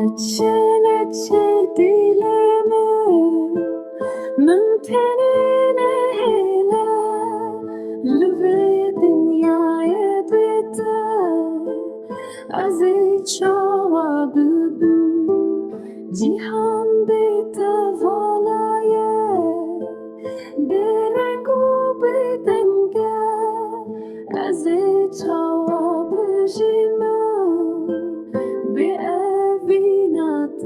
नचे नचे dileme mümtenine hele lüve dünyaya biter aziz çava bübün cihan biter valaye berengu bitenge aziz çava büjime بأبيناته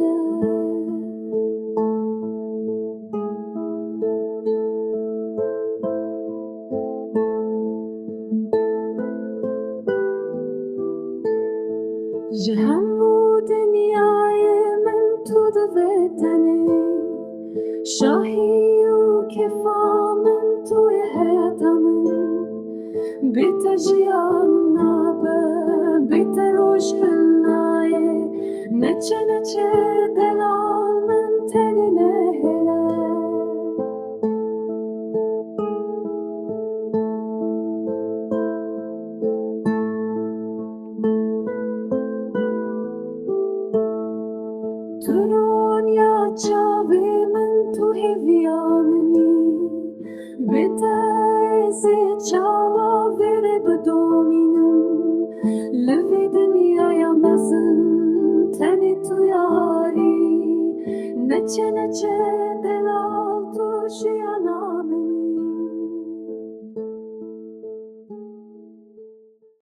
جهم ودنياي من تدفتني شاهي وكفا من تويهتمن بتجيانا بتروش الناي نچه نچه دلال من تنine hele Turun ya çavi men tu hevyamni Betaize çava vere bedominim Levi dünyaya mazın teni tu yari Neçe neçe delal tu şiya